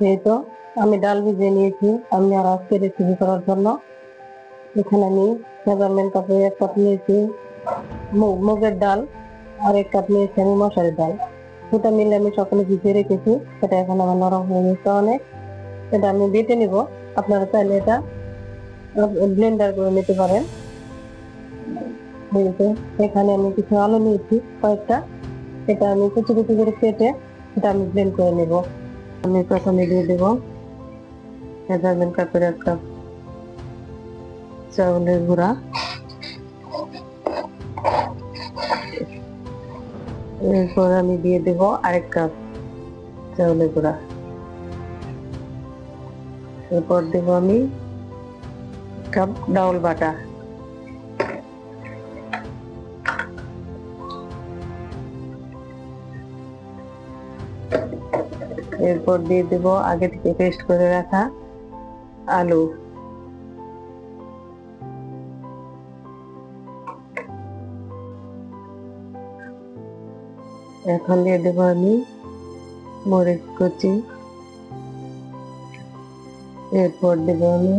এই তো আমি ডাল ভিজিয়ে নিয়েছি আমি আর আজকে রেসিপি করার জন্য। এখানে আমি মেজারমেন্ট কাপে 1 কাপ নিয়েছি মুগের ডাল, আর 1 কাপ নিয়েছি আমি মশারির ডাল। দুটা মিলে আমি সকালে ভিজিয়ে রেখেছি। সেটা এখন আমার নরম হয়ে গেছে অনেক। এটা আমি বেটে নিব। আপনারা চাইলে এটা ব্লেন্ডার করে নিতে পারেন। এখানে আমি কিছু আলু নিয়েছি কয়েকটা, এটা আমি কুচি কুচি করে কেটে এটা আমি ব্লেন্ড করে নেব। আমি প্রথমে দিয়ে দেবো মেজারমেন্ট কাপের 1 কাপ চাউলের গুঁড়া, এরপর আমি দিয়ে দেব আরেক কাপ চাউলের গুঁড়া, এরপর দেব আমি কাপ ডাউল বাটা, এরপর দিয়ে দেব আগে থেকে পেস্ট করে রাখা আলু, এখন দিয়ে দেব আমি মরিচ কুচি, এরপর দেব আমি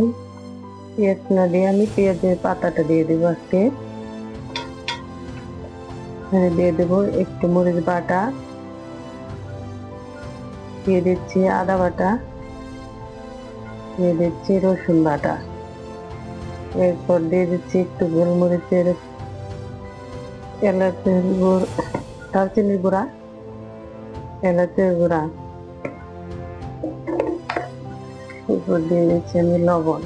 পেঁয়াজ না দিয়ে আমি পেঁয়াজের পাতাটা দিয়ে দেবো আজকে। দিয়ে দেব একটু মরিচ বাটা, দিয়ে দিচ্ছি আদা বাটা, দিয়ে দিচ্ছি রসুন বাটা, এরপর দিয়ে দিচ্ছি একটু গোলমরিচের এলাচের দারচিনির গুঁড়া, এলাচের গুঁড়া, এরপর দিয়ে দিচ্ছি আমি লবণ,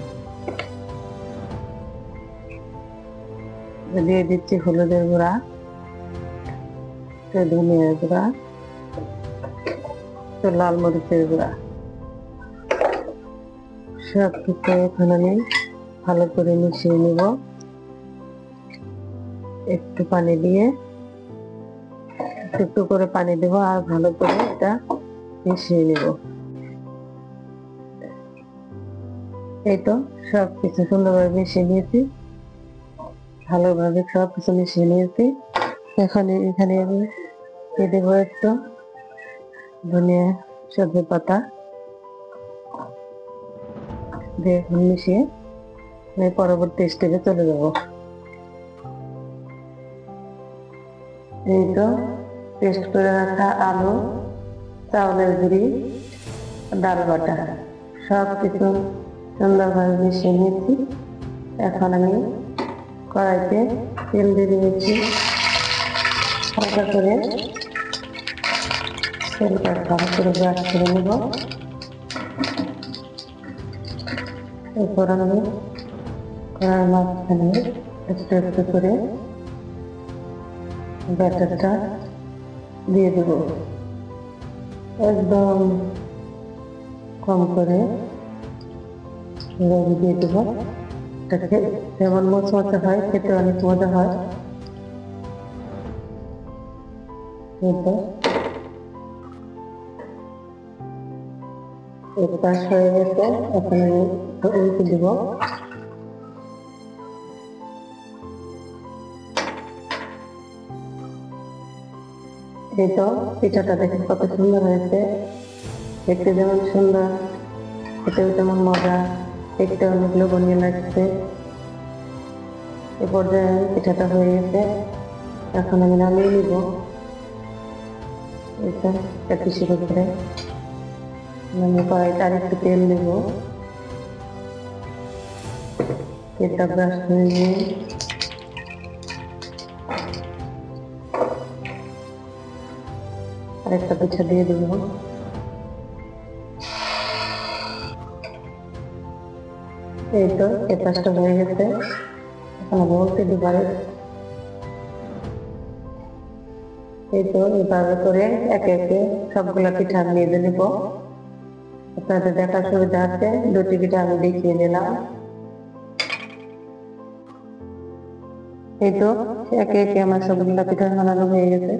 দিয়ে দিচ্ছি হলুদের গুঁড়া, ধনিয়ার গুঁড়া, লাল মরিচের গুঁড়া। সব কিছু এখন আমি ভালো করে মিশিয়ে নিব। একটু পানি দিয়ে একটু করে পানি দেবো আর ভালো করে এটা মিশিয়ে নিব। এই তো সব কিছু সুন্দরভাবে মিশিয়ে নিয়েছি, ভালোভাবে সব কিছু মিশিয়ে নিয়েছি। এখানে আমি দিয়ে দেবো একটু ধনিয়া সবজি পাতা দিয়ে মিশিয়ে পরবর্তী স্টেপে চলে যাব। এই তো পেস্ট করে রাখা আলু, চাউলের গুঁড়ি, ডাল বাটা সব কিছু সুন্দরভাবে মিশিয়ে নিয়েছি। এখন আমি কড়াইতে তেল দিয়ে দিয়েছি, হালকা করে তেলটা ভালো করে ব্রাশ করে নেব। এরপর আমি কড়াইয়ের মাঝখানে একটু একটু করে ব্যাটারটা দিয়ে দেব, একদম কম করে দিয়ে দেব। এটাকে যেমন মচমচে হয় খেতে অনেক মজা হয়। পাশ হয়ে গেছে, এখন আমি উল্টে দিব। এই তো পিঠাটা দেখে কত সুন্দর হয়েছে, দেখতে যেমন সুন্দর খেতেও তেমন মজা, দেখতে অনেক লোভনীয় লাগছে। এ পর্যায়ে পিঠাটা হয়ে গেছে, এখন আমি নামিয়ে নিব। এটা একটা শুরু করে আমি কড়াইতে আর একটু তেল দেব, তেলটা ব্রাশ করে নিয়ে আরেকটা পিঠা দিয়ে দেব। এই তো এই পাশটা হয়ে গেছে, এখন আমি উল্টে দিব। এই তো এইভাবে করে একে একে সবগুলা পিঠা আমি ভেজে নেব। আপনাদের দেখার সুবিধা আছে, দুটি পিঠা আমি দেখিয়ে দিলাম। এই তো একে একে আমার সবগুলা পিঠা বানানো হয়ে গেছে।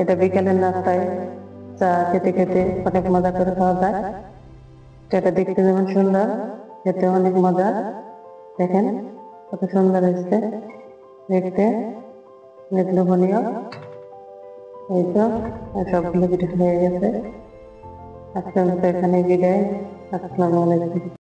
এটা বিকেলের নাস্তায় চা খেতে খেতে অনেক মজা করে খাওয়া যায়। এটা দেখতে যেমন সুন্দর, খেতে অনেক মজা। দেখেন কত সুন্দর হয়েছে দেখতে, অনেক লোভনীয়। এই তো সবগুলো পিঠা হয়ে গেছে। আজকের মতো এখানে বিদায়। আসসালামু আলাইকুম।